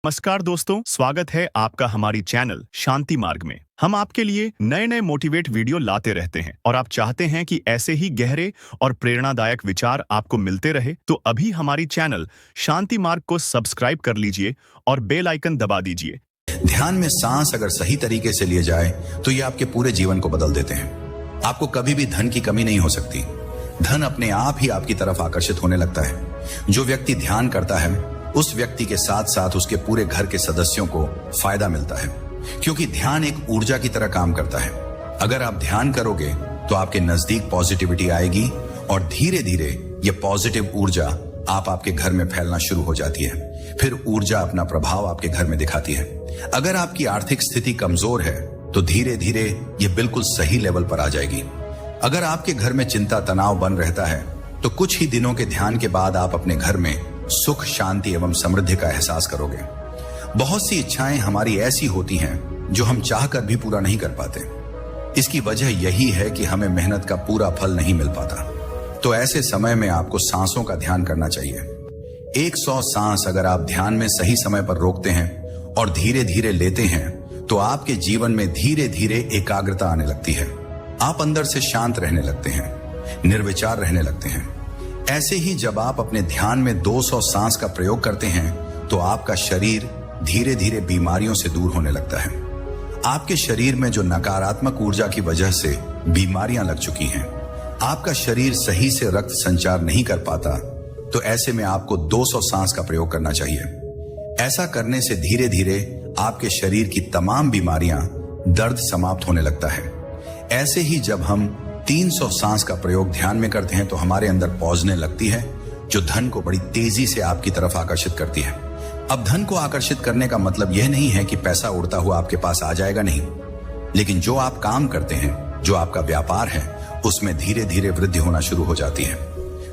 नमस्कार दोस्तों, स्वागत है आपका हमारी चैनल शांति मार्ग में। हम आपके लिए नए नए मोटिवेट वीडियो लाते रहते हैं और आप चाहते हैं कि ऐसे ही गहरे और प्रेरणादायक विचार आपको मिलते रहे तो अभी हमारी चैनल शांति मार्ग को सब्सक्राइब कर लीजिए और बेल आइकन दबा दीजिए। ध्यान में सांस अगर सही तरीके से लिए जाए तो ये आपके पूरे जीवन को बदल देते हैं। आपको कभी भी धन की कमी नहीं हो सकती। धन अपने आप ही आपकी तरफ आकर्षित होने लगता है। जो व्यक्ति ध्यान करता है उस व्यक्ति के साथ साथ उसके पूरे घर के सदस्यों को फायदा मिलता है, क्योंकि ध्यान एक ऊर्जा की तरह काम करता है। अगर आप ध्यान करोगे तो आपके नजदीक पॉजिटिविटी आएगी और धीरे धीरे ये पॉजिटिव ऊर्जा आपके घर में फैलना शुरू हो जाती है। फिर ऊर्जा अपना प्रभाव आपके घर में दिखाती है। अगर आपकी आर्थिक स्थिति कमजोर है तो धीरे धीरे ये बिल्कुल सही लेवल पर आ जाएगी। अगर आपके घर में चिंता तनाव बन रहता है तो कुछ ही दिनों के ध्यान के बाद आप अपने घर में सुख शांति एवं समृद्धि का एहसास करोगे। बहुत सी इच्छाएं हमारी ऐसी होती हैं जो हम चाहकर भी पूरा नहीं कर पाते। इसकी वजह यही है कि हमें मेहनत का पूरा फल नहीं मिल पाता। तो ऐसे समय में आपको सांसों का ध्यान करना चाहिए। 100 सांस अगर आप ध्यान में सही समय पर रोकते हैं और धीरे धीरे लेते हैं तो आपके जीवन में धीरे धीरे एकाग्रता आने लगती है। आप अंदर से शांत रहने लगते हैं, निर्विचार रहने लगते हैं। ऐसे ही जब आप अपने ध्यान में 200 सांस का प्रयोग करते हैं तो आपका शरीर धीरे धीरे बीमारियों से दूर होने लगता है। आपके शरीर में जो नकारात्मक ऊर्जा की वजह से बीमारियां लग चुकी हैं, आपका शरीर सही से रक्त संचार नहीं कर पाता, तो ऐसे में आपको 200 सांस का प्रयोग करना चाहिए। ऐसा करने से धीरे धीरे आपके शरीर की तमाम बीमारियां, दर्द समाप्त होने लगता है। ऐसे ही जब हम 300 सांस का प्रयोग ध्यान में करते हैं तो हमारे अंदर पौधने लगती है, जो धन को बड़ी तेजी से आपकी तरफ आकर्षित करती है। अब धन को आकर्षित करने का मतलब यह नहीं है कि पैसा उड़ता हुआ आपके पास आ जाएगा, नहीं, लेकिन जो आप काम करते हैं, जो आपका व्यापार है, उसमें धीरे धीरे वृद्धि होना शुरू हो जाती है।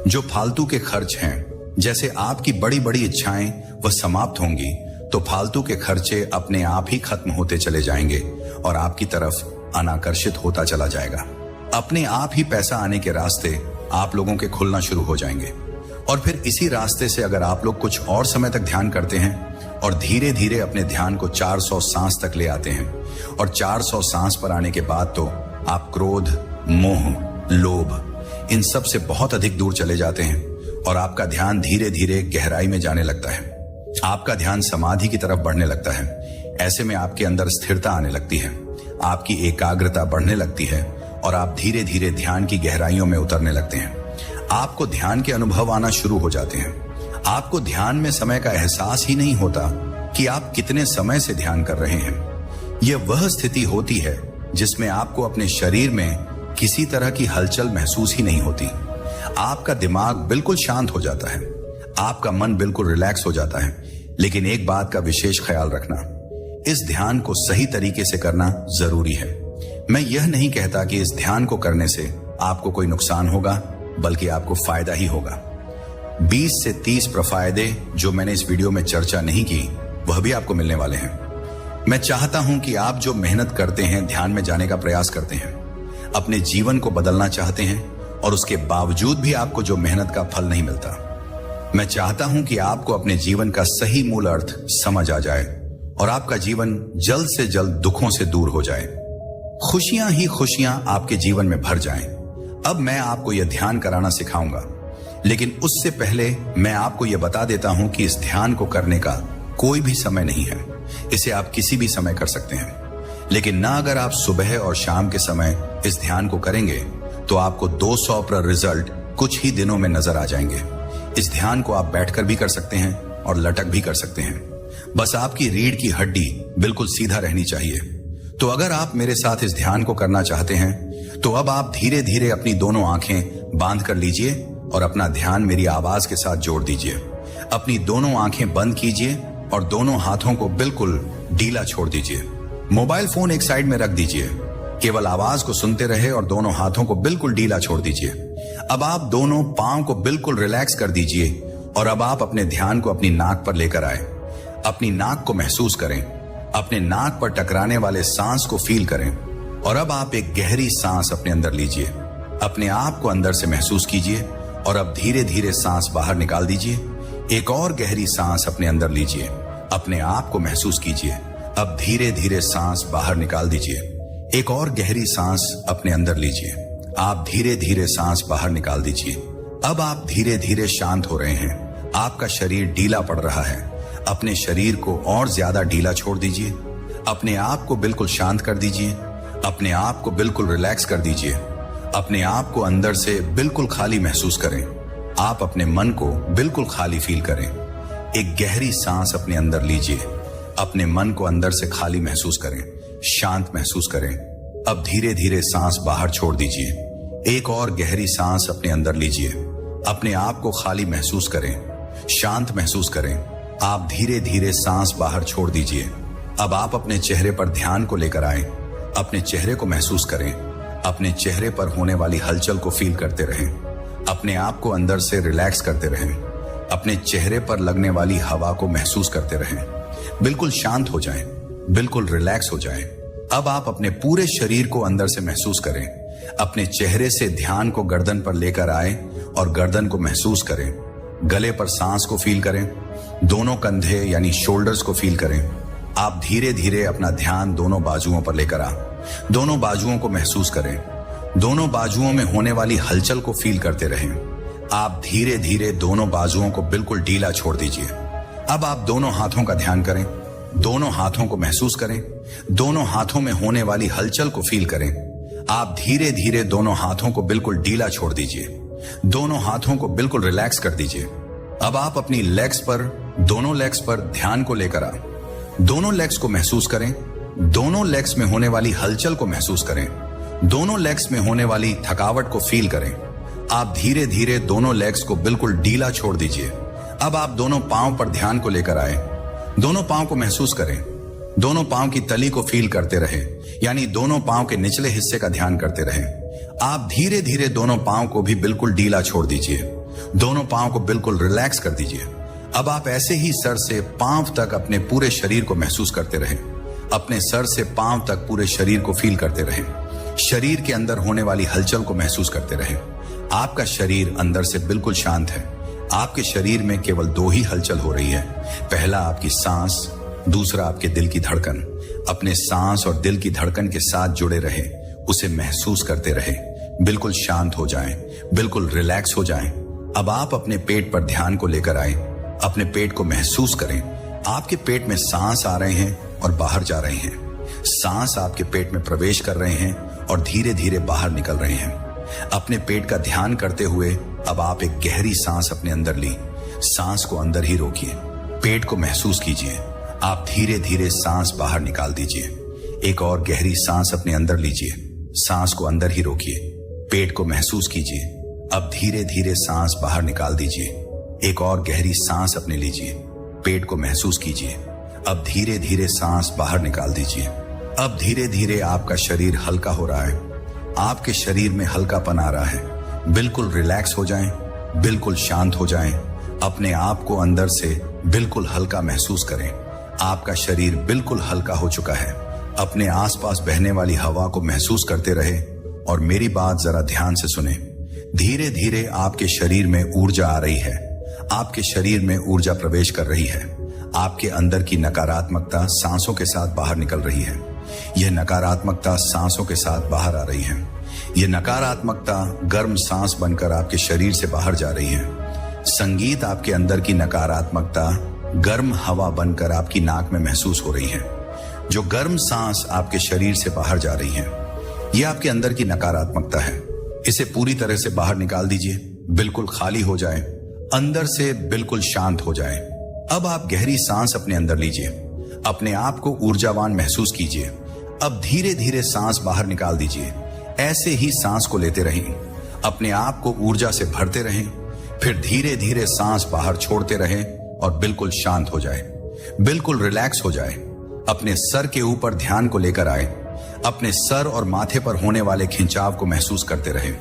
जो फालतू के खर्च हैं, जैसे आपकी बड़ी बड़ी इच्छाएं, वह समाप्त होंगी तो फालतू के खर्चे अपने आप ही खत्म होते चले जाएंगे और आपकी तरफ अनाकर्षित होता चला जाएगा। अपने आप ही पैसा आने के रास्ते आप लोगों के खुलना शुरू हो जाएंगे और फिर इसी रास्ते से अगर आप लोग कुछ और समय तक ध्यान करते हैं और धीरे धीरे अपने ध्यान को 400 सांस तक ले आते हैं और 400 सांस पर आने के बाद तो आप क्रोध, मोह, लोभ, इन सब से बहुत अधिक दूर चले जाते हैं और आपका ध्यान धीरे धीरे गहराई में जाने लगता है। आपका ध्यान समाधि की तरफ बढ़ने लगता है। ऐसे में आपके अंदर स्थिरता आने लगती है, आपकी एकाग्रता बढ़ने लगती है और आप धीरे धीरे ध्यान की गहराइयों में उतरने लगते हैं। आपको ध्यान के अनुभव आना शुरू हो जाते हैं। आपको ध्यान में समय का एहसास ही नहीं होता कि आप कितने समय से ध्यान कर रहे हैं। यह वह स्थिति होती है जिसमें आपको अपने शरीर में किसी तरह की हलचल महसूस ही नहीं होती। आपका दिमाग बिल्कुल शांत हो जाता है, आपका मन बिल्कुल रिलैक्स हो जाता है। लेकिन एक बात का विशेष ख्याल रखना, इस ध्यान को सही तरीके से करना जरूरी है। मैं यह नहीं कहता कि इस ध्यान को करने से आपको कोई नुकसान होगा, बल्कि आपको फायदा ही होगा। 20 से 30 प्रफायदे जो मैंने इस वीडियो में चर्चा नहीं की, वह भी आपको मिलने वाले हैं। मैं चाहता हूं कि आप जो मेहनत करते हैं, ध्यान में जाने का प्रयास करते हैं, अपने जीवन को बदलना चाहते हैं और उसके बावजूद भी आपको जो मेहनत का फल नहीं मिलता, मैं चाहता हूं कि आपको अपने जीवन का सही मूल अर्थ समझ आ जाए और आपका जीवन जल्द से जल्द दुखों से दूर हो जाए, खुशियां ही खुशियां आपके जीवन में भर जाएं। अब मैं आपको यह ध्यान कराना सिखाऊंगा, लेकिन उससे पहले मैं आपको यह बता देता हूं कि इस ध्यान को करने का कोई भी समय नहीं है। इसे आप किसी भी समय कर सकते हैं, लेकिन ना अगर आप सुबह और शाम के समय इस ध्यान को करेंगे तो आपको 200 रिजल्ट कुछ ही दिनों में नजर आ जाएंगे। इस ध्यान को आप बैठकर भी कर सकते हैं और लटक भी कर सकते हैं। बस आपकी रीढ़ की हड्डी बिल्कुल सीधा रहनी चाहिए। तो अगर आप मेरे साथ इस ध्यान को करना चाहते हैं तो अब आप धीरे धीरे अपनी दोनों आंखें बांध कर लीजिए और अपना ध्यान मेरी आवाज के साथ जोड़ दीजिए। अपनी दोनों आंखें बंद कीजिए और दोनों हाथों को बिल्कुल ढीला छोड़ दीजिए। मोबाइल फोन एक साइड में रख दीजिए, केवल आवाज को सुनते रहे और दोनों हाथों को बिल्कुल ढीला छोड़ दीजिए। अब आप दोनों पांव को बिल्कुल रिलैक्स कर दीजिए और अब आप अपने ध्यान को अपनी नाक पर लेकर आए। अपनी नाक को महसूस करें, अपने नाक पर टकराने वाले सांस को फील करें और अब आप एक गहरी सांस अपने अंदर लीजिए। अपने आप को अंदर से महसूस कीजिए और अब धीरे धीरे सांस बाहर निकाल दीजिए। एक और गहरी सांस अपने अंदर लीजिए। अपने आप को महसूस कीजिए। अब धीरे धीरे सांस बाहर निकाल दीजिए। एक और गहरी सांस अपने अंदर लीजिए। आप धीरे धीरे सांस बाहर निकाल दीजिए। अब आप धीरे धीरे शांत हो रहे हैं। आपका शरीर ढीला पड़ रहा है। अपने शरीर को और ज्यादा ढीला छोड़ दीजिए। अपने आप को बिल्कुल शांत कर दीजिए। अपने आप को बिल्कुल रिलैक्स कर दीजिए। अपने आप को अंदर से बिल्कुल खाली महसूस करें। आप अपने मन को बिल्कुल खाली फील करें। एक गहरी सांस अपने अंदर लीजिए। अपने मन को अंदर से खाली महसूस करें, शांत महसूस करें। अब धीरे धीरे सांस बाहर छोड़ दीजिए। एक और गहरी सांस अपने अंदर लीजिए। अपने आप को खाली महसूस करें, शांत महसूस करें। आप धीरे धीरे सांस बाहर छोड़ दीजिए। अब आप अपने चेहरे पर ध्यान को लेकर आए। अपने चेहरे को महसूस करें। अपने चेहरे पर होने वाली हलचल को फील करते रहें। अपने आप को अंदर से रिलैक्स करते रहें। अपने चेहरे पर लगने वाली हवा को महसूस करते रहें। बिल्कुल शांत हो जाएं, बिल्कुल रिलैक्स हो जाएं। अब आप अपने पूरे शरीर को अंदर से महसूस करें। अपने चेहरे से ध्यान को गर्दन पर लेकर आए और गर्दन को महसूस करें। गले पर सांस को फील करें। दोनों कंधे यानी शोल्डर्स को फील करें। आप धीरे धीरे अपना ध्यान दोनों बाजुओं पर लेकर आ। दोनों बाजुओं को महसूस करें। दोनों बाजुओं में होने वाली हलचल को फील करते रहें। आप धीरे धीरे दोनों बाजुओं को बिल्कुल ढीला छोड़ दीजिए। अब आप दोनों हाथों का ध्यान करें। दोनों हाथों को महसूस करें। दोनों हाथों में होने वाली हलचल को फील करें। आप धीरे धीरे दोनों हाथों को बिल्कुल ढीला छोड़ दीजिए। दोनों हाथों को बिल्कुल रिलैक्स कर दीजिए। अब आप अपनी लेग्स पर, दोनों लेग्स पर ध्यान को लेकर आ। दोनों लेग्स को महसूस करें। दोनों लेग्स में होने वाली हलचल को महसूस करें। दोनों लेग्स में होने वाली थकावट को फील करें। आप धीरे धीरे दोनों लेग्स को बिल्कुल ढीला छोड़ दीजिए। अब आप दोनों पांव पर ध्यान को लेकर आए। दोनों पांव को महसूस करें। दोनों पांव की तली को फील करते रहे, यानी दोनों पांव के निचले हिस्से का ध्यान करते रहे। आप धीरे धीरे दोनों पांव को भी बिल्कुल ढीला छोड़ दीजिए। दोनों पांव को बिल्कुल रिलैक्स कर दीजिए। अब आप ऐसे ही सर से पांव तक अपने पूरे शरीर को महसूस करते रहें। अपने सर से पांव तक पूरे शरीर को फील करते रहें। शरीर के अंदर होने वाली हलचल को महसूस करते रहें। आपका शरीर अंदर से बिल्कुल शांत है। आपके शरीर में केवल दो ही हलचल हो रही है। पहला आपकी सांस, दूसरा आपके दिल की धड़कन। अपने सांस और दिल की धड़कन के साथ जुड़े रहे, उसे महसूस करते रहे। बिल्कुल शांत हो जाएं, बिल्कुल रिलैक्स हो जाएं। अब आप अपने पेट पर ध्यान को लेकर आए। अपने पेट को महसूस करें। आपके पेट में सांस आ रहे हैं और बाहर जा रहे हैं। सांस आपके पेट में प्रवेश कर रहे हैं और धीरे धीरे बाहर निकल रहे हैं। अपने पेट का ध्यान करते हुए अब आप एक गहरी सांस अपने अंदर ली। सांस को अंदर ही रोकिए। पेट को महसूस कीजिए। आप धीरे धीरे सांस बाहर निकाल दीजिए। एक और गहरी सांस अपने अंदर लीजिए। सांस को अंदर ही रोकिए। पेट को महसूस कीजिए। अब धीरे धीरे सांस बाहर निकाल दीजिए। एक और गहरी सांस अपने लीजिए। पेट को महसूस कीजिए। अब धीरे धीरे सांस बाहर निकाल दीजिए। अब धीरे धीरे आपका शरीर हल्का हो रहा है। आपके शरीर में हल्कापन आ रहा है। बिल्कुल रिलैक्स हो जाएं, बिल्कुल शांत हो जाएं। अपने आप को अंदर से बिल्कुल हल्का महसूस करें। आपका शरीर बिल्कुल हल्का हो चुका है। अपने आसपास बहने वाली हवा को महसूस करते रहे और मेरी बात जरा ध्यान से सुने। धीरे धीरे आपके शरीर में ऊर्जा आ रही है। आपके शरीर में ऊर्जा प्रवेश कर रही है। आपके अंदर की नकारात्मकता सांसों के साथ बाहर निकल रही है। यह नकारात्मकता सांसों के साथ बाहर आ रही है। यह नकारात्मकता गर्म सांस बनकर आपके शरीर से बाहर जा रही है। संगीत आपके अंदर की नकारात्मकता गर्म हवा बनकर आपकी नाक में महसूस हो रही है। जो गर्म सांस आपके शरीर से बाहर जा रही है, यह आपके अंदर की नकारात्मकता है। इसे पूरी तरह से बाहर निकाल दीजिए। बिल्कुल खाली हो जाए, अंदर से बिल्कुल शांत हो जाए। अब आप गहरी सांस अपने अंदर लीजिए। अपने आप को ऊर्जावान महसूस कीजिए। अब धीरे धीरे सांस बाहर निकाल दीजिए। ऐसे ही सांस को लेते रहें। अपने आप को ऊर्जा से भरते रहें। फिर धीरे धीरे सांस बाहर छोड़ते रहें और बिल्कुल शांत हो जाए, बिल्कुल रिलैक्स हो जाए। अपने सर के ऊपर ध्यान को लेकर आए। अपने सर और माथे पर होने वाले खिंचाव को महसूस करते रहें।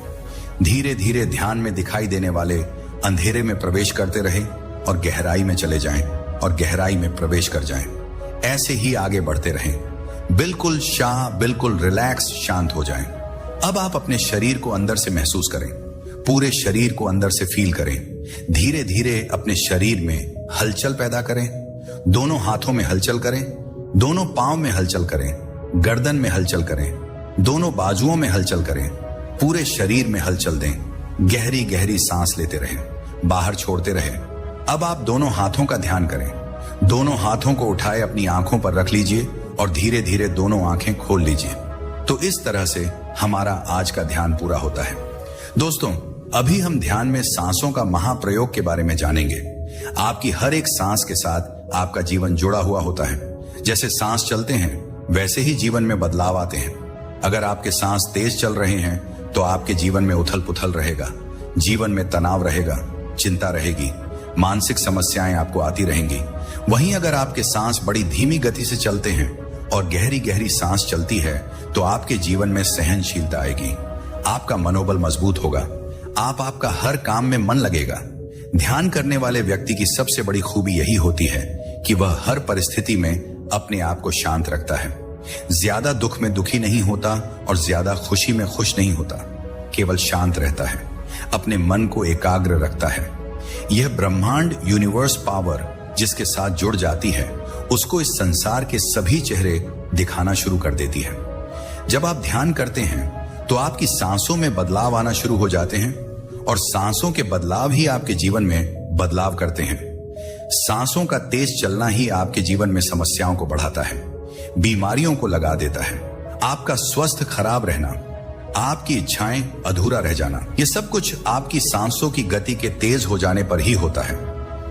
धीरे धीरे ध्यान में दिखाई देने वाले अंधेरे में प्रवेश करते रहें और गहराई में चले जाएं और गहराई में प्रवेश कर जाएं। ऐसे ही आगे बढ़ते रहें। बिल्कुल बिल्कुल रिलैक्स, शांत हो जाएं। अब आप अपने शरीर को अंदर से महसूस करें। पूरे शरीर को अंदर से फील करें। धीरे धीरे अपने शरीर में हलचल पैदा करें। दोनों हाथों में हलचल करें, दोनों पांव में हलचल करें, गर्दन में हलचल करें, दोनों बाजुओं में हलचल करें, पूरे शरीर में हलचल दें। गहरी गहरी सांस लेते रहें, बाहर छोड़ते रहें। अब आप दोनों हाथों का ध्यान करें। दोनों हाथों को उठाए अपनी आंखों पर रख लीजिए और धीरे धीरे दोनों आंखें खोल लीजिए। तो इस तरह से हमारा आज का ध्यान पूरा होता है। दोस्तों, अभी हम ध्यान में सांसों का महाप्रयोग के बारे में जानेंगे। आपकी हर एक सांस के साथ आपका जीवन जुड़ा हुआ होता है। जैसे सांस चलते हैं वैसे ही जीवन में बदलाव आते हैं। अगर आपके सांस तेज चल रहे हैं तो आपके जीवन में उथल पुथल रहेगा, जीवन में तनाव रहेगा, चिंता रहेगी, मानसिक समस्याएं आपको आती रहेंगी। वहीं अगर आपके सांस बड़ी धीमी गति से चलते हैं और गहरी गहरी सांस चलती है तो आपके जीवन में सहनशीलता आएगी, आपका मनोबल मजबूत होगा, आपका हर काम में मन लगेगा। ध्यान करने वाले व्यक्ति की सबसे बड़ी खूबी यही होती है कि वह हर परिस्थिति में अपने आप को शांत रखता है। ज्यादा दुख में दुखी नहीं होता और ज्यादा खुशी में खुश नहीं होता, केवल शांत रहता है, अपने मन को एकाग्र रखता है। यह ब्रह्मांड यूनिवर्स पावर जिसके साथ जुड़ जाती है उसको इस संसार के सभी चेहरे दिखाना शुरू कर देती है। जब आप ध्यान करते हैं तो आपकी सांसों में बदलाव आना शुरू हो जाते हैं और सांसों के बदलाव ही आपके जीवन में बदलाव करते हैं। सांसों का तेज चलना ही आपके जीवन में समस्याओं को बढ़ाता है, बीमारियों को लगा देता है। आपका स्वास्थ्य खराब रहना, आपकी इच्छाएं अधूरा रह जाना, ये सब कुछ आपकी सांसों की गति के तेज हो जाने पर ही होता है।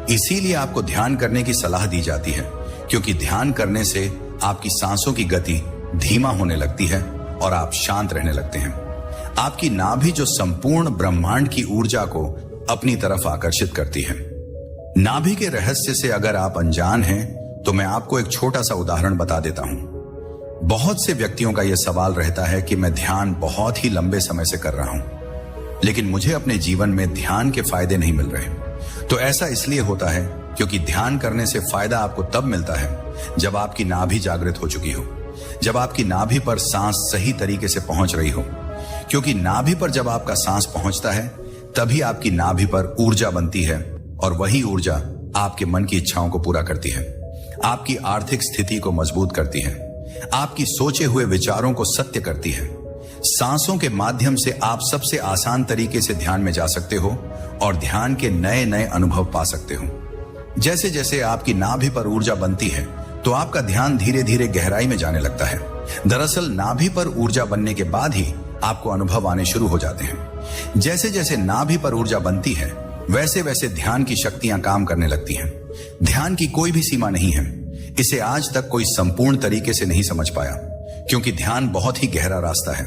इसीलिए आपको ध्यान करने की सलाह दी जाती है, क्योंकि ध्यान करने से आपकी सांसों की गति धीमा होने लगती है और आप शांत रहने लगते हैं। आपकी नाभि जो संपूर्ण ब्रह्मांड की ऊर्जा को अपनी तरफ आकर्षित करती है। नाभि के रहस्य से अगर आप अनजान हैं तो मैं आपको एक छोटा सा उदाहरण बता देता हूं। बहुत से व्यक्तियों का यह सवाल रहता है कि मैं ध्यान बहुत ही लंबे समय से कर रहा हूं, लेकिन मुझे अपने जीवन में ध्यान के फायदे नहीं मिल रहे। तो ऐसा इसलिए होता है क्योंकि ध्यान करने से फायदा आपको तब मिलता है जब आपकी नाभि जागृत हो चुकी हो, जब आपकी नाभि पर सांस सही तरीके से पहुंच रही हो। क्योंकि नाभि पर जब आपका सांस पहुंचता है तभी आपकी नाभि पर ऊर्जा बनती है और वही ऊर्जा आपके मन की इच्छाओं को पूरा करती है, आपकी आर्थिक स्थिति को मजबूत करती है, आपकी सोचे हुए विचारों को सत्य करती है। सांसों के माध्यम से आप सबसे आसान तरीके से ध्यान में जा सकते हो और ध्यान के नए नए अनुभव पा सकते हो। जैसे जैसे आपकी नाभि पर ऊर्जा बनती है तो आपका ध्यान धीरे धीरे गहराई में जाने लगता है। दरअसल नाभि पर ऊर्जा बनने के बाद ही आपको अनुभव आने शुरू हो जाते हैं। जैसे जैसे नाभि पर ऊर्जा बनती है वैसे वैसे ध्यान की शक्तियां काम करने लगती हैं। ध्यान की कोई भी सीमा नहीं है। इसे आज तक कोई संपूर्ण तरीके से नहीं समझ पाया, क्योंकि ध्यान बहुत ही गहरा रास्ता है।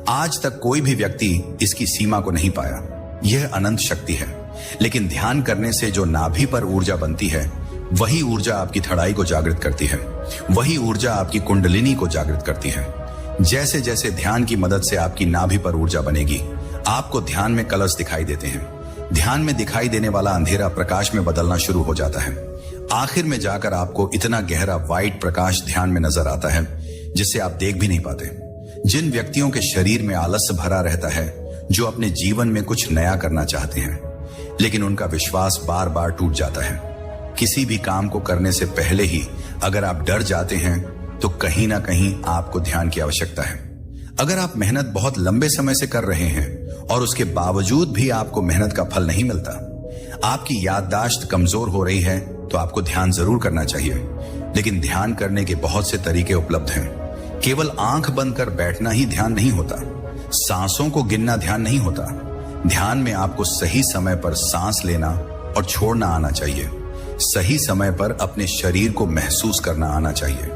आज तक कोई भी व्यक्ति इसकी सीमा को नहीं पाया। यह अनंत शक्ति है। लेकिन ध्यान करने से जो नाभि पर ऊर्जा बनती है वही ऊर्जा आपकी थड़ाई को जागृत करती है, वही ऊर्जा आपकी कुंडलिनी को जागृत करती है। जैसे जैसे ध्यान की मदद से आपकी नाभि पर ऊर्जा बनेगी, आपको ध्यान में कलर्स दिखाई देते हैं। ध्यान में दिखाई देने वाला अंधेरा प्रकाश में बदलना शुरू हो जाता है। आखिर में जाकर आपको इतना गहरा व्हाइट प्रकाश ध्यान में नजर आता है जिसे आप देख भी नहीं पाते। जिन व्यक्तियों के शरीर में आलस्य भरा रहता है, जो अपने जीवन में कुछ नया करना चाहते हैं, लेकिन उनका विश्वास बार बार टूट जाता है। किसी भी काम को करने से पहले ही अगर आप डर जाते हैं तो कहीं ना कहीं आपको ध्यान की आवश्यकता है। अगर आप मेहनत बहुत लंबे समय से कर रहे हैं और उसके बावजूद भी आपको मेहनत का फल नहीं मिलता, आपकी याददाश्त कमजोर हो रही है, तो आपको ध्यान जरूर करना चाहिए। लेकिन ध्यान करने के बहुत से तरीके उपलब्ध हैं। केवल आंख बंद कर बैठना ही ध्यान नहीं होता, सांसों को गिनना ध्यान नहीं होता। ध्यान में आपको सही समय पर सांस लेना और छोड़ना आना चाहिए। सही समय पर अपने शरीर को महसूस करना आना चाहिए।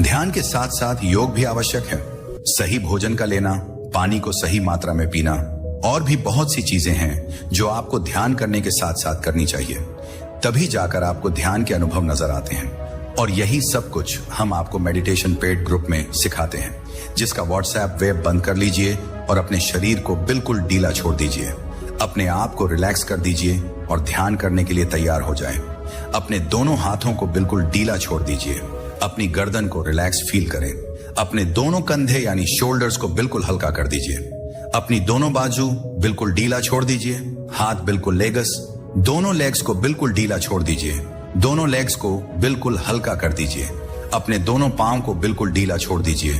ध्यान के साथ साथ योग भी आवश्यक है। सही भोजन का लेना, पानी को सही मात्रा में पीना और भी बहुत सी चीजें हैं जो आपको ध्यान करने के साथ साथ करनी चाहिए। तभी जाकर आपको ध्यान के अनुभव नजर आते हैं। और यही सब कुछ हम आपको मेडिटेशन पेड ग्रुप में सिखाते हैं, जिसका व्हाट्सएप वेब बंद कर लीजिए और अपने शरीर को बिल्कुल ढीला छोड़ दीजिए। अपने आप को रिलैक्स कर दीजिए और ध्यान करने के लिए तैयार हो जाएं। अपने दोनों हाथों को बिल्कुल ढीला छोड़ दीजिए। अपनी गर्दन को रिलैक्स फील करें। अपने दोनों कंधे यानी शोल्डर्स को बिल्कुल हल्का कर दीजिए। अपनी दोनों बाजू बिल्कुल ढीला छोड़ दीजिए। हाथ बिल्कुल लेगस, दोनों लेग्स को बिल्कुल ढीला छोड़ दीजिए। दोनों लेग्स को बिल्कुल हल्का कर दीजिए। अपने दोनों पांव को बिल्कुल ढीला छोड़ दीजिए।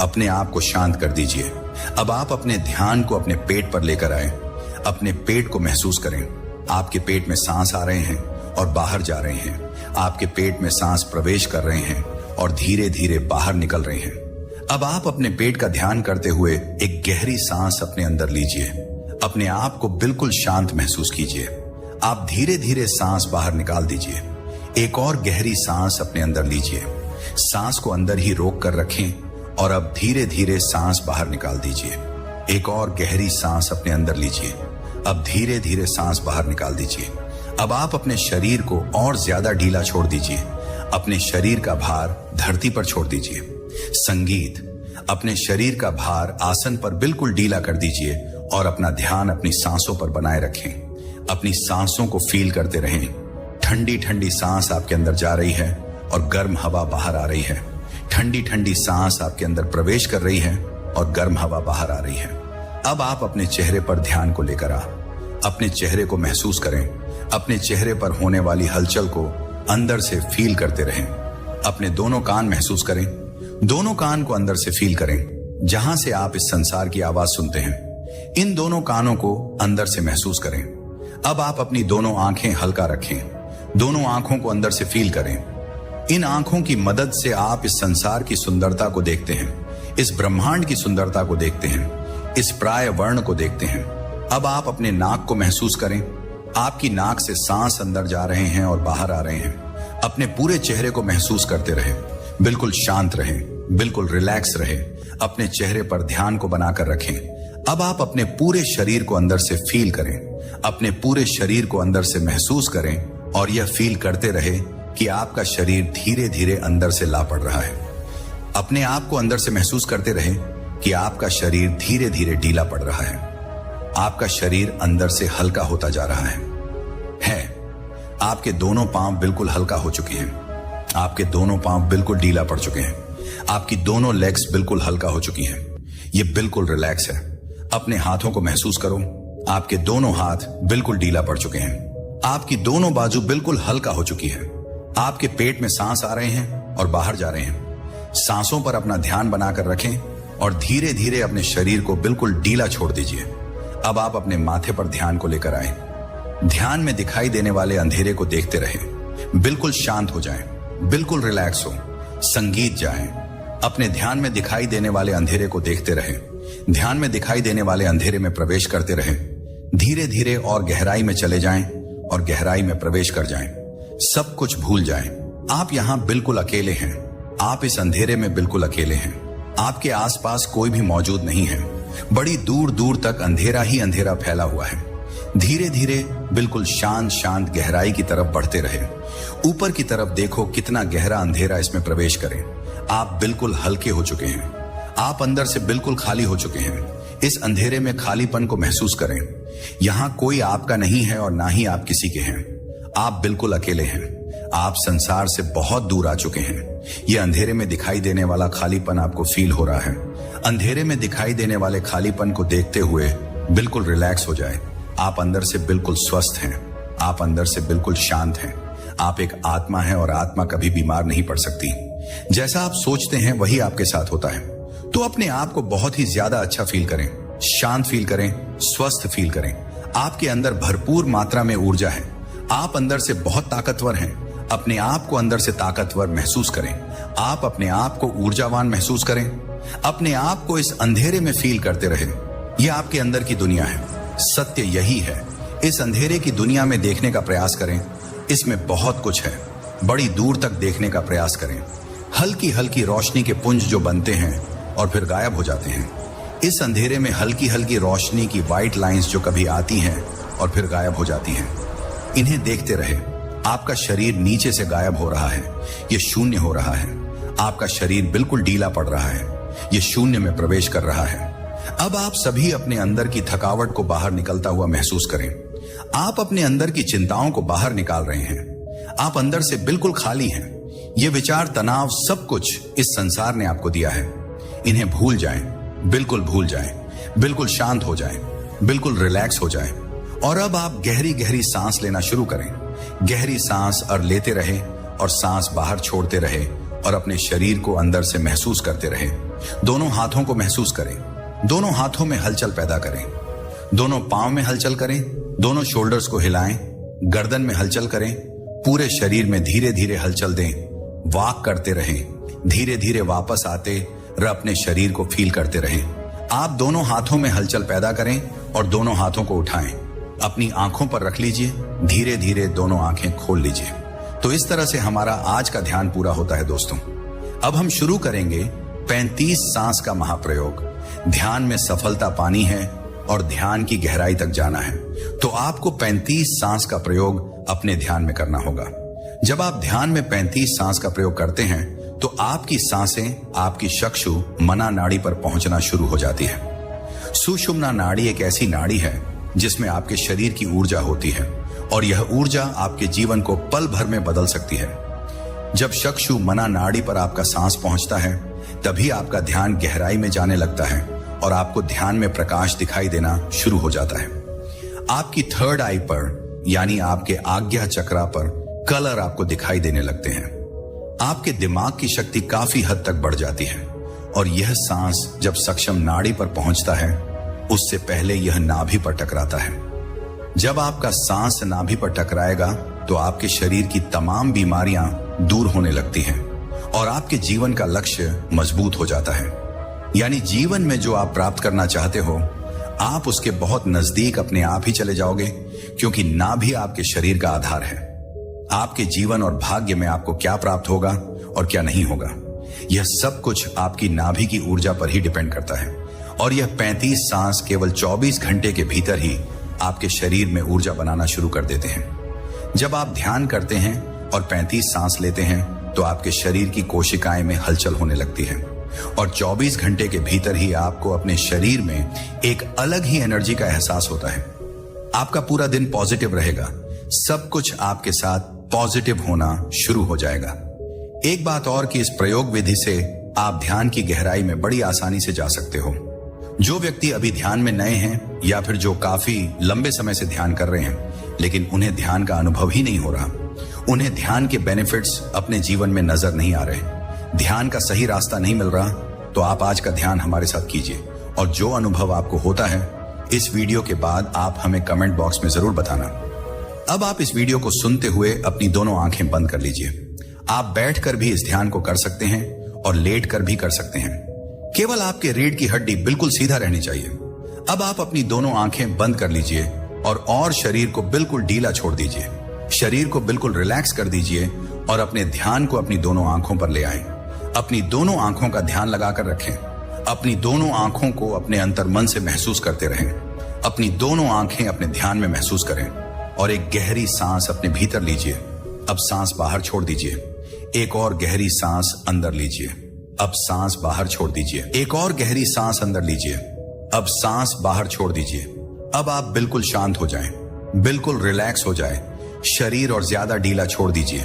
अपने आप को शांत कर दीजिए। अब आप अपने ध्यान को अपने पेट पर लेकर आए। अपने पेट को महसूस करें। आपके पेट में सांस आ रहे हैं और बाहर जा रहे हैं। आपके पेट में सांस प्रवेश कर रहे हैं और धीरे धीरे बाहर निकल रहे हैं। अब आप अपने पेट का ध्यान करते हुए एक गहरी सांस अपने अंदर लीजिए। अपने आप को बिल्कुल शांत महसूस कीजिए। आप धीरे धीरे सांस बाहर निकाल दीजिए। एक और गहरी सांस अपने अंदर लीजिए। सांस को अंदर ही रोक कर रखें और अब धीरे धीरे सांस बाहर निकाल दीजिए। एक और गहरी सांस अपने अंदर लीजिए। अब धीरे धीरे सांस बाहर निकाल दीजिए। अब आप अपने शरीर को और ज्यादा ढीला छोड़ दीजिए। अपने शरीर का भार धरती पर छोड़ दीजिए। संगीत, अपने शरीर का भार आसन पर बिल्कुल ढीला कर दीजिए और अपना ध्यान अपनी सांसों पर बनाए रखें। अपनी सांसों को फील करते रहें। ठंडी ठंडी सांस आपके अंदर जा रही है और गर्म हवा बाहर आ रही है। ठंडी ठंडी सांस आपके अंदर प्रवेश कर रही है और गर्म हवा बाहर आ रही है। अब आप अपने चेहरे पर ध्यान को लेकर अपने चेहरे को महसूस करें। अपने चेहरे पर होने वाली हलचल को अंदर से फील करते रहें। अपने दोनों कान महसूस करें। दोनों कान को अंदर से फील करें। जहां से आप इस संसार की आवाज सुनते हैं, इन दोनों कानों को अंदर से महसूस करें। अब आप अपनी दोनों आंखें हल्का रखें। दोनों आंखों को अंदर से फील करें। इन आंखों की मदद से आप इस संसार की सुंदरता को देखते हैं। इस ब्रह्मांड की सुंदरता को देखते हैं। इस प्राय वर्ण को देखते हैं। अब आप अपने नाक को महसूस करें। आपकी नाक से सांस अंदर जा रहे हैं और बाहर आ रहे हैं। अपने पूरे चेहरे को महसूस करते रहें। बिल्कुल शांत रहें। बिल्कुल रिलैक्स रहें। अपने चेहरे पर ध्यान को बनाकर रखें। अब आप अपने पूरे शरीर को अंदर से फील करें। अपने पूरे शरीर को अंदर से महसूस करें और यह फील करते रहे कि आपका शरीर धीरे धीरे अंदर से ला पड़ रहा है। अपने आप को अंदर से महसूस करते रहे कि आपका शरीर धीरे धीरे ढीला पड़ रहा है। आपका शरीर अंदर से हल्का होता जा रहा है। आपके दोनों पांव बिल्कुल हल्का हो चुके हैं। आपके दोनों पांव बिल्कुल ढीला पड़ चुके हैं। आपकी दोनों लेग्स बिल्कुल हल्का हो चुकी हैं। ये बिल्कुल रिलैक्स है। अपने हाथों को महसूस करो। आपके दोनों हाथ बिल्कुल ढीला पड़ चुके हैं। आपकी दोनों बाजू बिल्कुल हल्का हो चुकी है। आपके पेट में सांस आ रहे हैं और बाहर जा रहे हैं। सांसों पर अपना ध्यान बनाकर रखें और धीरे धीरे अपने शरीर को बिल्कुल ढीला छोड़ दीजिए। अब आप अपने माथे पर ध्यान को लेकर आए। ध्यान में दिखाई देने वाले अंधेरे को देखते रहें। बिल्कुल शांत हो जाएं। बिल्कुल रिलैक्स हो। संगीत जाएं। अपने ध्यान में दिखाई देने वाले अंधेरे को देखते रहें। ध्यान में दिखाई देने वाले अंधेरे में प्रवेश करते रहें। धीरे धीरे और गहराई में चले जाएं और गहराई में प्रवेश कर जाएं। सब कुछ भूल जाएं। आप यहां बिल्कुल अकेले हैं। आप इस अंधेरे में बिल्कुल अकेले हैं। आपके आसपास कोई भी मौजूद नहीं है। बड़ी दूर दूर तक अंधेरा ही अंधेरा फैला हुआ है। धीरे धीरे बिल्कुल शांत शांत गहराई की तरफ बढ़ते रहे। ऊपर की तरफ देखो कितना गहरा अंधेरा इसमें प्रवेश करे। आप बिल्कुल हल्के हो चुके हैं। आप अंदर से बिल्कुल खाली हो चुके हैं। इस अंधेरे में खालीपन को महसूस करें। यहां कोई आपका नहीं है और ना ही आप किसी के हैं। आप बिल्कुल अकेले हैं। आप संसार से बहुत दूर आ चुके हैं। यह अंधेरे में दिखाई देने वाला खालीपन आपको फील हो रहा है। अंधेरे में दिखाई देने वाले खालीपन को देखते हुए बिल्कुल रिलैक्स हो जाए। आप अंदर से बिल्कुल स्वस्थ हैं। आप अंदर से बिल्कुल शांत हैं। आप एक आत्मा हैं और आत्मा कभी बीमार नहीं पड़ सकती। जैसा आप सोचते हैं वही आपके साथ होता है। तो अपने आप को बहुत ही ज्यादा अच्छा फील करें। शांत फील करें। स्वस्थ फील करें। आपके अंदर भरपूर मात्रा में ऊर्जा है। आप अंदर से बहुत ताकतवर हैं। अपने आप को अंदर से ताकतवर महसूस करें। आप अपने आप को ऊर्जावान महसूस करें। अपने आप को इस अंधेरे में फील करते रहें। यह आपके अंदर की दुनिया है। सत्य यही है। इस अंधेरे की दुनिया में देखने का प्रयास करें। इसमें बहुत कुछ है। बड़ी दूर तक देखने का प्रयास करें। हल्की हल्की रोशनी के पुंज जो बनते हैं और फिर गायब हो जाते हैं। इस अंधेरे में हल्की हल्की रोशनी की व्हाइट लाइंस जो कभी आती हैं और फिर गायब हो जाती हैं। इन्हें देखते रहे। आपका शरीर नीचे से गायब हो रहा है। यह शून्य हो रहा है। आपका शरीर बिल्कुल ढीला पड़ रहा है। यह शून्य में प्रवेश कर रहा है। अब आप सभी अपने अंदर की थकावट को बाहर निकलता हुआ महसूस करें। आप अपने अंदर की चिंताओं को बाहर निकाल रहे हैं। आप अंदर से बिल्कुल खाली हैं। ये विचार, तनाव, सब कुछ इस संसार ने आपको दिया है। इन्हें भूल जाएं। बिल्कुल भूल जाएं। बिल्कुल शांत हो जाएं। बिल्कुल रिलैक्स हो जाएं। और अब आप गहरी गहरी सांस लेना शुरू करें। गहरी सांस और लेते रहे और सांस बाहर छोड़ते रहे और अपने शरीर को अंदर से महसूस करते रहे। दोनों हाथों को महसूस करें, दोनों हाथों में हलचल पैदा करें, दोनों पांव में हलचल करें, दोनों शोल्डर्स को हिलाएं, गर्दन में हलचल करें, पूरे शरीर में धीरे धीरे हलचल दें, वॉक करते रहें, धीरे धीरे वापस आते और अपने शरीर को फील करते रहें। आप दोनों हाथों में हलचल पैदा करें और दोनों हाथों को उठाएं, अपनी आंखों पर रख लीजिए, धीरे धीरे दोनों आंखें खोल लीजिए। तो इस तरह से हमारा आज का ध्यान पूरा होता है दोस्तों। अब हम शुरू करेंगे 35 सांस का महाप्रयोग। ध्यान में सफलता पानी है और ध्यान की गहराई तक जाना है, तो आपको 35 सांस का प्रयोग अपने ध्यान में करना होगा। जब आप ध्यान में 35 सांस का प्रयोग करते हैं तो आपकी सांसें आपकी चक्षु मना नाड़ी पर पहुंचना शुरू हो जाती है। सुषुम्ना नाड़ी एक ऐसी नाड़ी है जिसमें आपके शरीर की ऊर्जा होती है और यह ऊर्जा आपके जीवन को पल भर में बदल सकती है। जब चक्षु मना नाड़ी पर आपका सांस पहुंचता है तभी आपका ध्यान गहराई में जाने लगता है और आपको ध्यान में प्रकाश दिखाई देना शुरू हो जाता है। आपकी थर्ड आई पर यानी आपके आज्ञा चक्रा पर कलर आपको दिखाई देने लगते हैं। आपके दिमाग की शक्ति काफी हद तक बढ़ जाती है और यह सांस जब सक्षम नाड़ी पर पहुंचता है उससे पहले यह नाभि पर टकराता है। जब आपका सांस नाभि पर टकराएगा तो आपके शरीर की तमाम बीमारियां दूर होने लगती हैं और आपके जीवन का लक्ष्य मजबूत हो जाता है। यानी जीवन में जो आप प्राप्त करना चाहते हो आप उसके बहुत नजदीक अपने आप ही चले जाओगे, क्योंकि नाभि आपके शरीर का आधार है। आपके जीवन और भाग्य में आपको क्या प्राप्त होगा और क्या नहीं होगा, यह सब कुछ आपकी नाभि की ऊर्जा पर ही डिपेंड करता है। और यह 35 सांस केवल 24 घंटे के भीतर ही आपके शरीर में ऊर्जा बनाना शुरू कर देते हैं। जब आप ध्यान करते हैं और 35 सांस लेते हैं तो आपके शरीर की कोशिकाएं में हलचल होने लगती है और 24 घंटे के भीतर ही आपको अपने शरीर में एक अलग ही एनर्जी का एहसास होता है। आपका पूरा दिन पॉजिटिव रहेगा, सब कुछ आपके साथ पॉजिटिव होना शुरू हो जाएगा। एक बात और कि इस प्रयोग विधि से आप ध्यान की गहराई में बड़ी आसानी से जा सकते हो। जो व्यक्ति अभी ध्यान में नए हैं या फिर जो काफी लंबे समय से ध्यान कर रहे हैं लेकिन उन्हें ध्यान का अनुभव ही नहीं हो रहा, उन्हें ध्यान के बेनिफिट्स अपने जीवन में नजर नहीं आ रहे, ध्यान का सही रास्ता नहीं मिल रहा, तो आप आज का ध्यान हमारे साथ कीजिए और जो अनुभव आपको होता है इस वीडियो के बाद आप हमें कमेंट बॉक्स में जरूर बताना। अब आप इस वीडियो को सुनते हुए अपनी दोनों आंखें बंद कर लीजिए। आप बैठकर भी इस ध्यान को कर सकते हैं और लेटकर भी कर सकते हैं। केवल आपके रीढ़ की हड्डी बिल्कुल सीधा रहनी चाहिए। अब आप अपनी दोनों आंखें बंद कर लीजिए और शरीर को बिल्कुल ढीला छोड़ दीजिए। शरीर को बिल्कुल रिलैक्स कर दीजिए और अपने ध्यान को अपनी दोनों आंखों पर ले आएं। अपनी दोनों आंखों का ध्यान लगाकर रखें। अपनी दोनों आंखों को अपने अंतर मन से महसूस करते रहें। अपनी दोनों आंखें अपने ध्यान में महसूस करें और एक गहरी सांस अपने भीतर लीजिए। अब सांस बाहर छोड़ दीजिए। एक और गहरी सांस अंदर लीजिए। अब सांस बाहर छोड़ दीजिए। एक और गहरी सांस अंदर लीजिए। अब सांस बाहर छोड़ दीजिए। अब आप बिल्कुल शांत हो जाएं, बिल्कुल रिलैक्स हो जाएं। शरीर और ज्यादा ढीला छोड़ दीजिए।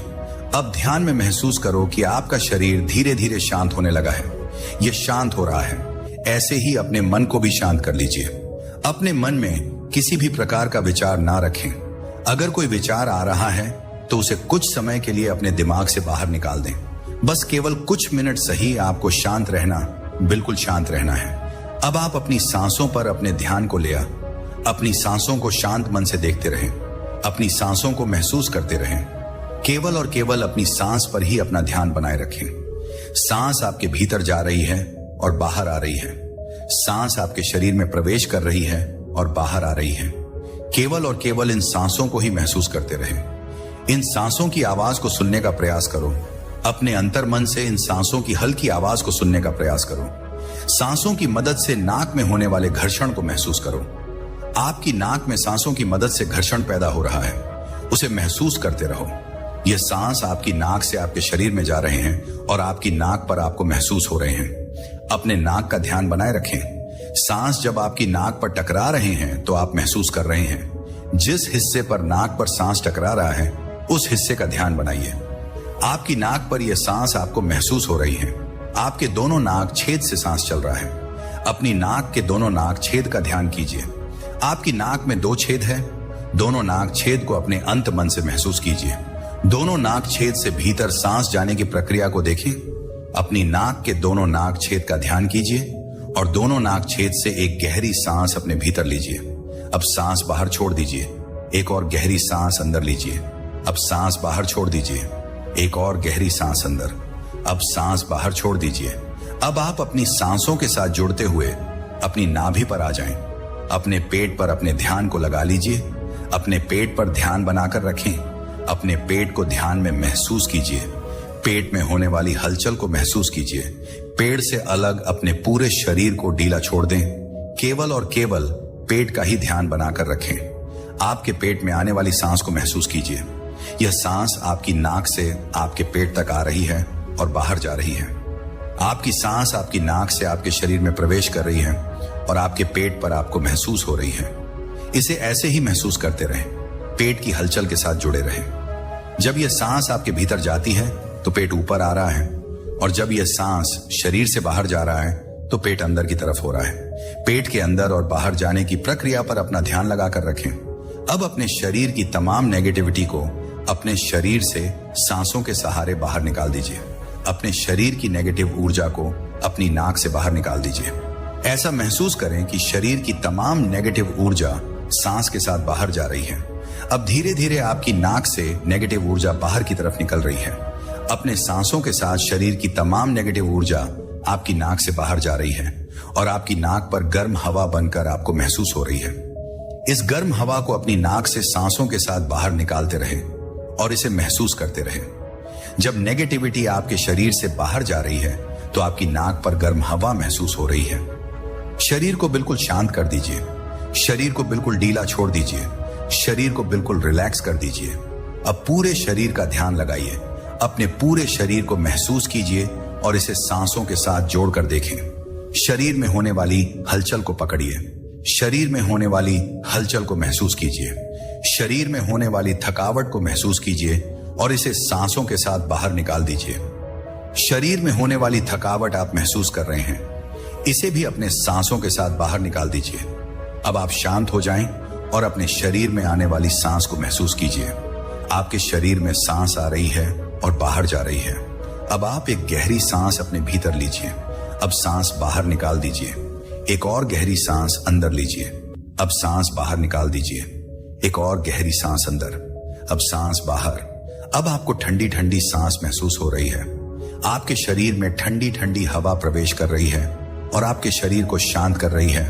अब ध्यान में महसूस करो कि आपका शरीर धीरे धीरे शांत होने लगा है। यह शांत हो रहा है। ऐसे ही अपने मन को भी शांत कर लीजिए। अपने मन में किसी भी प्रकार का विचार ना रखें। अगर कोई विचार आ रहा है तो उसे कुछ समय के लिए अपने दिमाग से बाहर निकाल दें। बस केवल कुछ मिनट सही आपको शांत रहना, बिल्कुल शांत रहना है। अब आप अपनी सांसों पर अपने ध्यान को ले आ। अपनी सांसों को शांत मन से देखते रहें। अपनी सांसों को महसूस करते रहें। केवल और केवल अपनी सांस पर ही अपना ध्यान बनाए रखें। सांस आपके भीतर जा रही है और बाहर आ रही है। सांस आपके शरीर में प्रवेश कर रही है और बाहर आ रही है। केवल और केवल इन सांसों को ही महसूस करते रहें। इन सांसों की आवाज को सुनने का प्रयास करो। अपने अंतर मन से इन सांसों की हल्की आवाज को सुनने का प्रयास करो। सांसों की मदद से नाक में होने वाले घर्षण को महसूस करो। आपकी नाक में सांसों की मदद से घर्षण पैदा हो रहा है, उसे महसूस करते रहो। ये सांस आपकी नाक से आपके शरीर में जा रहे हैं और आपकी नाक पर आपको महसूस हो रहे हैं। अपने नाक का ध्यान बनाए रखें। सांस जब आपकी नाक पर टकरा रहे हैं तो आप महसूस कर रहे हैं। जिस हिस्से पर नाक पर सांस टकरा रहा है उस हिस्से का ध्यान बनाइए। आपकी नाक पर यह सांस आपको महसूस हो रही है। आपके दोनों नाक छेद से सांस चल रहा है। अपनी नाक के दोनों नाक छेद का ध्यान कीजिए। आपकी नाक में 2 छेद है। दोनों नाक छेद को अपने अंत मन से महसूस कीजिए। दोनों नाक छेद से भीतर सांस जाने की प्रक्रिया को देखें। अपनी नाक के दोनों नाक छेद का ध्यान कीजिए और दोनों नाक छेद से एक गहरी सांस अपने भीतर लीजिए। अब सांस बाहर छोड़ दीजिए। एक और गहरी सांस अंदर लीजिए। अब सांस बाहर छोड़ दीजिए। एक और गहरी सांस अंदर। अब सांस बाहर छोड़ दीजिए। अब आप अपनी सांसों के साथ जुड़ते हुए अपनी नाभि पर आ जाएं। अपने पेट पर अपने ध्यान को लगा लीजिए। अपने पेट पर ध्यान बनाकर रखें। अपने पेट को ध्यान में महसूस कीजिए। पेट में होने वाली हलचल को महसूस कीजिए। पेट से अलग अपने पूरे शरीर को ढीला छोड़ दें। केवल और केवल पेट का ही ध्यान बनाकर रखें। आपके पेट में आने वाली सांस को महसूस कीजिए। यह सांस आपकी नाक से आपके पेट तक आ रही है और बाहर जा रही है। आपकी सांस आपकी नाक से आपके शरीर में प्रवेश कर रही है और आपके पेट पर आपको महसूस हो रही है। इसे ऐसे ही महसूस करते रहें। पेट की हलचल के साथ जुड़े रहें। जब यह सांस आपके भीतर जाती है तो पेट ऊपर आ रहा है और जब यह सांस शरीर से बाहर जा रहा है तो पेट अंदर की तरफ हो रहा है। पेट के अंदर और बाहर जाने की प्रक्रिया पर अपना ध्यान लगाकर रखें। अब अपने शरीर की तमाम नेगेटिविटी को अपने शरीर से सांसों के सहारे बाहर निकाल दीजिए। अपने शरीर की नेगेटिव ऊर्जा को अपनी नाक से बाहर निकाल दीजिए। ऐसा महसूस करें कि शरीर की तमाम नेगेटिव ऊर्जा सांस के साथ बाहर जा रही है। अब धीरे धीरे आपकी नाक से नेगेटिव ऊर्जा बाहर की तरफ निकल रही है। अपने सांसों के साथ शरीर की तमाम नेगेटिव ऊर्जा आपकी नाक से बाहर जा रही है और आपकी नाक पर गर्म हवा बनकर आपको महसूस हो रही है। इस गर्म हवा को अपनी नाक से सांसों के साथ बाहर निकालते रहें और इसे महसूस करते रहें। जब नेगेटिविटी आपके शरीर से बाहर जा रही है तो आपकी नाक पर गर्म हवा महसूस हो रही है। शरीर को बिल्कुल शांत कर दीजिए। शरीर को बिल्कुल ढीला छोड़ दीजिए। शरीर को बिल्कुल रिलैक्स कर दीजिए। अब पूरे शरीर का ध्यान लगाइए। अपने पूरे शरीर को महसूस कीजिए और इसे सांसों के साथ जोड़कर देखें। शरीर में होने वाली हलचल को पकड़िए। शरीर में होने वाली हलचल को महसूस कीजिए। शरीर में होने वाली थकावट को महसूस कीजिए और इसे सांसों के साथ बाहर निकाल दीजिए। शरीर में होने वाली थकावट आप महसूस कर रहे हैं, इसे भी अपने सांसों के साथ बाहर निकाल दीजिए। अब आप शांत हो जाएं और अपने शरीर में आने वाली सांस को महसूस कीजिए। आपके शरीर में सांस आ रही है और बाहर जा रही है। अब आप एक गहरी सांस अपने भीतर लीजिए। अब सांस बाहर निकाल दीजिए। एक और गहरी सांस अंदर लीजिए। अब सांस बाहर निकाल दीजिए। एक और गहरी सांस अंदर। अब सांस बाहर। अब आपको ठंडी ठंडी सांस महसूस हो रही है। आपके शरीर में ठंडी ठंडी हवा प्रवेश कर रही है और आपके शरीर को शांत कर रही है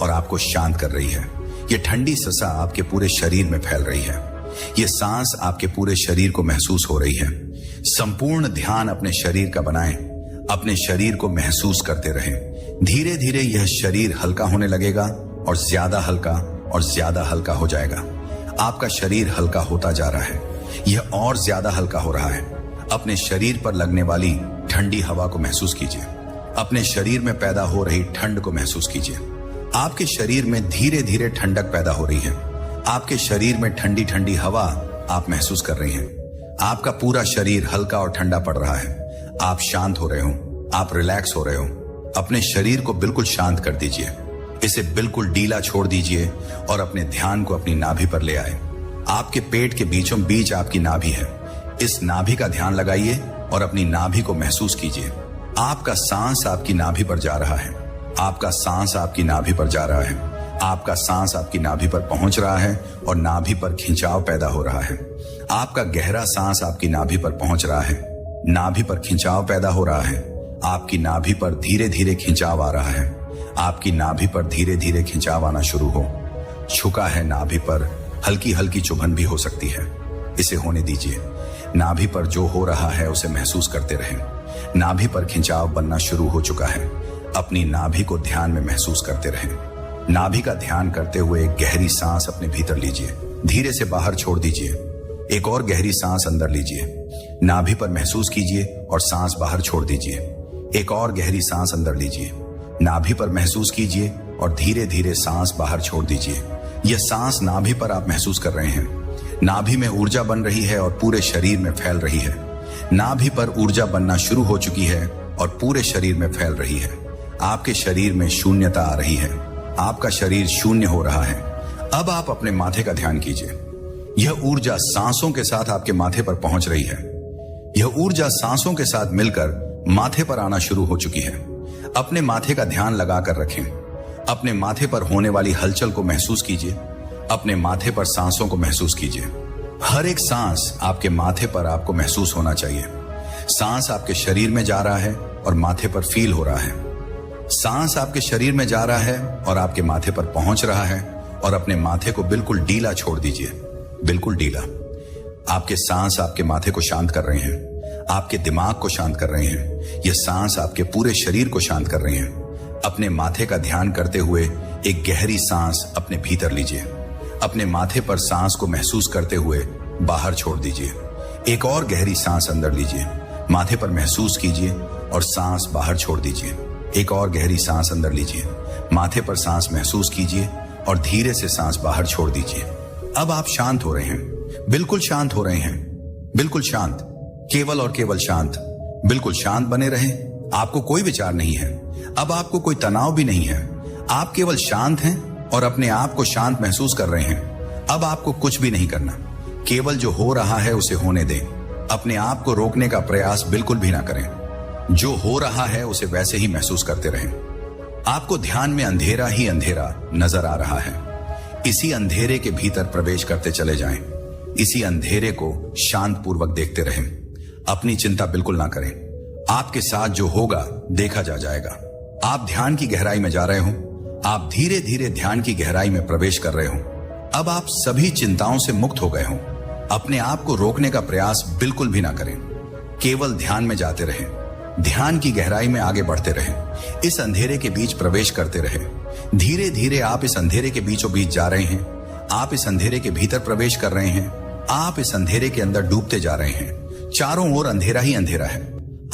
और आपको शांत कर रही है। यह ठंडी ससा आपके पूरे शरीर में फैल रही है। यह सांस आपके पूरे शरीर को महसूस हो रही है। संपूर्ण ध्यान अपने शरीर का बनाएं। अपने शरीर को महसूस करते रहें। धीरे धीरे यह शरीर हल्का होने लगेगा और ज्यादा हल्का हो जाएगा। आपका शरीर हल्का होता जा रहा है। यह और ज्यादा हल्का हो रहा है। अपने शरीर पर लगने वाली ठंडी हवा को महसूस कीजिए। अपने शरीर में पैदा हो रही ठंड को महसूस कीजिए। आपके शरीर में धीरे धीरे ठंडक पैदा हो रही है। आपके शरीर में ठंडी ठंडी हवा आप महसूस कर रही हैं। आपका पूरा शरीर हल्का और ठंडा पड़ रहा है। आप शांत हो रहे हो। आप रिलैक्स हो रहे हो। अपने शरीर को बिल्कुल शांत कर दीजिए। इसे बिल्कुल ढीला छोड़ दीजिए और अपने ध्यान को अपनी नाभि पर ले आए। आपके पेट के बीचों बीच आपकी नाभि है। इस नाभि का ध्यान लगाइए और अपनी नाभि को महसूस कीजिए। आपका सांस आपकी नाभि पर जा रहा है। आपका सांस आपकी नाभि पर जा रहा है। आपका सांस आपकी नाभि पर पहुंच रहा है और नाभि पर खिंचाव पैदा हो रहा है। आपका गहरा सांस आपकी नाभि पर पहुंच रहा है। नाभि पर खिंचाव पैदा हो रहा है। आपकी नाभि पर धीरे धीरे खिंचाव आ रहा है। आपकी नाभि पर धीरे धीरे खिंचाव आना शुरू हो चुका है। नाभि पर हल्की हल्की चुभन भी हो सकती है। इसे होने दीजिए। नाभि पर जो हो रहा है उसे महसूस करते रहें। नाभि पर खिंचाव बनना शुरू हो चुका है। अपनी नाभि को ध्यान में महसूस करते रहें। नाभि का ध्यान करते हुए एक गहरी सांस अपने भीतर लीजिए। धीरे से बाहर छोड़ दीजिए। एक और गहरी सांस अंदर लीजिए। नाभि पर महसूस कीजिए और सांस बाहर छोड़ दीजिए। एक और गहरी सांस अंदर लीजिए। नाभि पर महसूस कीजिए और धीरे धीरे सांस बाहर छोड़ दीजिए। यह सांस नाभि पर आप महसूस कर रहे हैं। नाभि में ऊर्जा बन रही है और पूरे शरीर में फैल रही है। नाभि पर ऊर्जा बनना शुरू हो चुकी है और पूरे शरीर में फैल रही है। आपके शरीर में शून्यता आ रही है। आपका शरीर शून्य हो रहा है। अब आप अपने माथे का ध्यान कीजिए। यह ऊर्जा सांसों के साथ आपके माथे पर पहुंच रही है। यह ऊर्जा सांसों के साथ मिलकर माथे पर आना शुरू हो चुकी है। अपने माथे का ध्यान लगाकर रखें। अपने माथे पर होने वाली हलचल को महसूस कीजिए। अपने माथे पर सांसों को महसूस कीजिए। हर एक सांस आपके माथे पर आपको महसूस होना चाहिए। सांस आपके शरीर में जा रहा है और माथे पर फील हो रहा है। सांस आपके शरीर में जा रहा है और आपके माथे पर पहुंच रहा है, और अपने माथे को बिल्कुल ढीला छोड़ दीजिए, बिल्कुल ढीला। आपके सांस आपके माथे को शांत कर रहे हैं, आपके दिमाग को शांत कर रहे हैं। यह सांस आपके पूरे शरीर को शांत कर रहे हैं। अपने माथे का ध्यान करते हुए एक गहरी सांस अपने भीतर लीजिए। अपने माथे पर सांस को महसूस करते हुए बाहर छोड़ दीजिए। एक और गहरी सांस अंदर लीजिए, माथे पर महसूस कीजिए और सांस बाहर छोड़ दीजिए। एक और गहरी सांस अंदर लीजिए, माथे पर सांस महसूस कीजिए और धीरे से सांस बाहर छोड़ दीजिए। अब आप शांत हो रहे हैं, बिल्कुल शांत हो रहे हैं, बिल्कुल शांत, केवल और केवल शांत। बिल्कुल शांत बने रहें। आपको कोई विचार नहीं है। अब आपको कोई तनाव भी नहीं है। आप केवल शांत हैं और अपने आप को शांत महसूस कर रहे हैं। अब आपको कुछ भी नहीं करना, केवल जो हो रहा है उसे होने दें। अपने आप को रोकने का प्रयास बिल्कुल भी ना करें। जो हो रहा है उसे वैसे ही महसूस करते रहें। आपको ध्यान में अंधेरा ही अंधेरा नजर आ रहा है। इसी अंधेरे के भीतर प्रवेश करते चले जाएं। इसी अंधेरे को शांत पूर्वक देखते रहें। अपनी चिंता बिल्कुल ना करें। आपके साथ जो होगा देखा जाएगा। आप ध्यान की गहराई में जा रहे हो। आप धीरे धीरे ध्यान की गहराई में प्रवेश कर रहे हो। अब आप सभी चिंताओं से मुक्त हो गए हो। अपने आप को रोकने का प्रयास बिल्कुल भी ना करें। केवल ध्यान में जाते रहें। ध्यान की गहराई में आगे बढ़ते रहें। इस अंधेरे के बीच प्रवेश करते रहें। धीरे धीरे आप इस अंधेरे के बीचों बीच जा रहे हैं। आप इस अंधेरे के भीतर प्रवेश कर रहे हैं। आप इस अंधेरे के अंदर डूबते जा रहे हैं। चारों ओर अंधेरा ही अंधेरा है।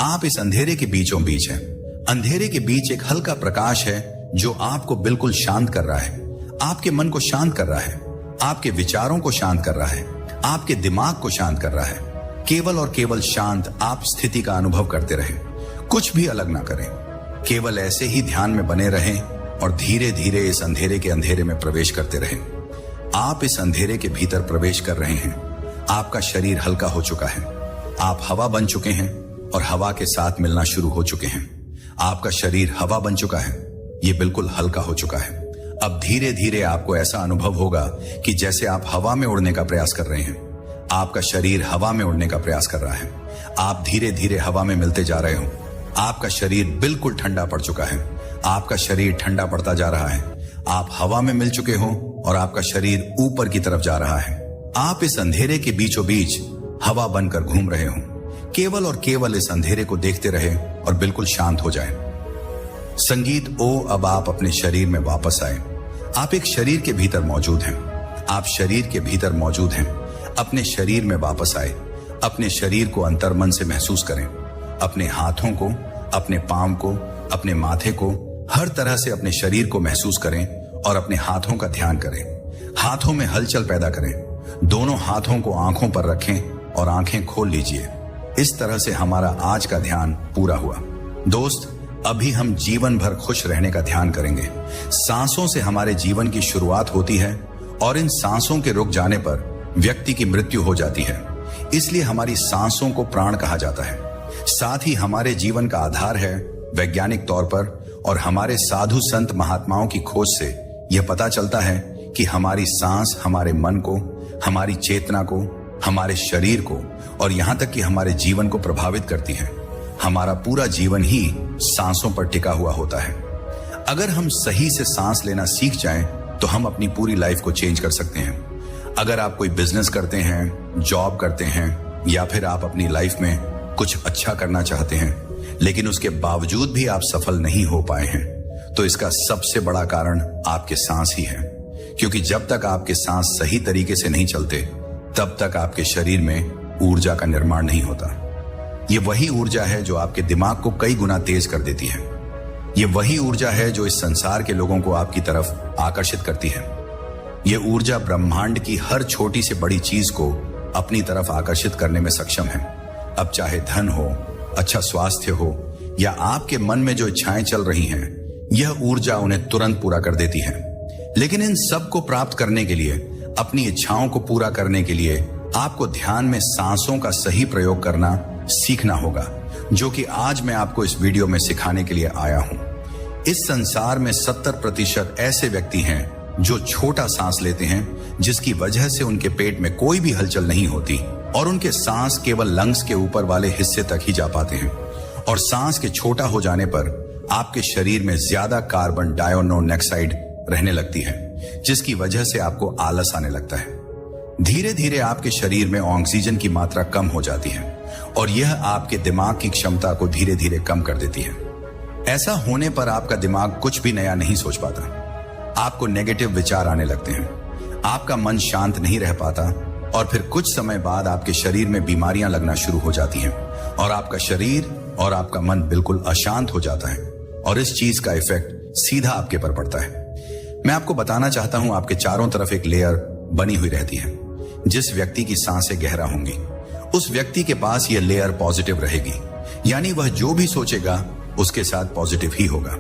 आप इस अंधेरे के बीचों बीच हैं। अंधेरे के बीच एक हल्का प्रकाश है जो आपको बिल्कुल शांत कर रहा है। आपके मन को शांत कर रहा है। आपके विचारों को शांत कर रहा है। आपके दिमाग को शांत कर रहा है। केवल और केवल शांत आप स्थिति का अनुभव करते रहें। कुछ भी अलग ना करें। केवल ऐसे ही ध्यान में बने रहें और धीरे धीरे इस अंधेरे के अंधेरे में प्रवेश करते रहें। आप इस अंधेरे के भीतर प्रवेश कर रहे हैं। आपका शरीर हल्का हो चुका है। आप हवा बन चुके हैं और हवा के साथ मिलना शुरू हो चुके हैं। आपका शरीर हवा बन चुका है। ये बिल्कुल हल्का हो चुका है। अब धीरे धीरे आपको ऐसा अनुभव होगा कि जैसे आप हवा में उड़ने का प्रयास कर रहे हैं। आपका शरीर हवा में उड़ने का प्रयास कर रहा है। आप धीरे धीरे हवा में मिलते जा रहे हो। आपका शरीर बिल्कुल ठंडा पड़ चुका है। आपका शरीर ठंडा पड़ता जा रहा है। आप हवा में मिल चुके हो और आपका शरीर ऊपर की तरफ जा रहा है। आप इस अंधेरे के बीचों बीच हवा बनकर घूम रहे हो। केवल और केवल इस अंधेरे को देखते रहे और बिल्कुल शांत हो जाए। संगीत ओ अब आप अपने शरीर में वापस आए। आप एक शरीर के भीतर मौजूद हैं। आप शरीर के भीतर मौजूद हैं। अपने शरीर में वापस आए। अपने शरीर को अंतर्मन से महसूस करें। अपने हाथों को, अपने पांव को, अपने माथे को, हर तरह से अपने शरीर को महसूस करें और अपने हाथों का ध्यान करें। हाथों में हलचल पैदा करें। दोनों हाथों को आंखों पर रखें और आंखें खोल लीजिए। इस तरह से हमारा आज का ध्यान पूरा हुआ। दोस्त, अभी हम जीवन भर खुश रहने का ध्यान करेंगे। सांसों से हमारे जीवन की शुरुआत होती है और इन सांसों के रुक जाने पर व्यक्ति की मृत्यु हो जाती है। इसलिए हमारी सांसों को प्राण कहा जाता है। साथ ही हमारे जीवन का आधार है वैज्ञानिक तौर पर, और हमारे साधु संत महात्माओं की खोज से यह पता चलता है कि हमारी सांस हमारे मन को, हमारी चेतना को, हमारे शरीर को और यहां तक कि हमारे जीवन को प्रभावित करती है। हमारा पूरा जीवन ही सांसों पर टिका हुआ होता है। अगर हम सही से सांस लेना सीख जाएं तो हम अपनी पूरी लाइफ को चेंज कर सकते हैं। अगर आप कोई बिजनेस करते हैं, जॉब करते हैं या फिर आप अपनी लाइफ में कुछ अच्छा करना चाहते हैं लेकिन उसके बावजूद भी आप सफल नहीं हो पाए हैं, तो इसका सबसे बड़ा कारण आपके सांस ही है। क्योंकि जब तक आपके सांस सही तरीके से नहीं चलते तब तक आपके शरीर में ऊर्जा का निर्माण नहीं होता। ये वही ऊर्जा है जो आपके दिमाग को कई गुना तेज कर देती है। ये वही ऊर्जा है जो इस संसार के लोगों को आपकी तरफ आकर्षित करती है। ये ऊर्जा ब्रह्मांड की हर छोटी से बड़ी चीज को अपनी तरफ आकर्षित करने में सक्षम है। अब चाहे धन हो, अच्छा स्वास्थ्य हो या आपके मन में जो इच्छाएं चल रही हैं, यह ऊर्जा उन्हें तुरंत पूरा कर देती है। लेकिन इन सब को प्राप्त करने के लिए, अपनी इच्छाओं को पूरा करने के लिए आपको ध्यान में सांसों का सही प्रयोग करना सीखना होगा, जो कि आज मैं आपको इस वीडियो में सिखाने के लिए आया हूं। इस संसार में 70% ऐसे व्यक्ति हैं जो छोटा सांस लेते हैं, जिसकी वजह से उनके पेट में कोई भी हलचल नहीं होती और उनके सांस केवल लंग्स के ऊपर वाले हिस्से तक ही जा पाते हैं। और सांस के छोटा हो जाने पर आपके शरीर में ज्यादा कार्बन डाइऑक्साइड रहने लगती है, जिसकी वजह से आपको आलस आने लगता है। धीरे धीरे आपके शरीर में ऑक्सीजन की मात्रा कम हो जाती है और यह आपके दिमाग की क्षमता को धीरे धीरे कम कर देती है। ऐसा होने पर आपका दिमाग कुछ भी नया नहीं सोच पाता, आपको नेगेटिव विचार आने लगते हैं, आपका मन शांत नहीं रह पाता और फिर कुछ समय बाद आपके शरीर में बीमारियां लगना शुरू हो जाती हैं और आपका शरीर और आपका मन बिल्कुल अशांत हो जाता है और इस चीज का इफेक्ट सीधा आपके पर पड़ता है। मैं आपको बताना चाहता हूं, आपके चारों तरफ एक लेयर बनी हुई रहती है। जिस व्यक्ति की सांसें गहरा होंगी, उस व्यक्ति के पास यह लेयर पॉजिटिव रहेगी, यानी वह जो भी सोचेगा उसके साथ पॉजिटिव ही होगा।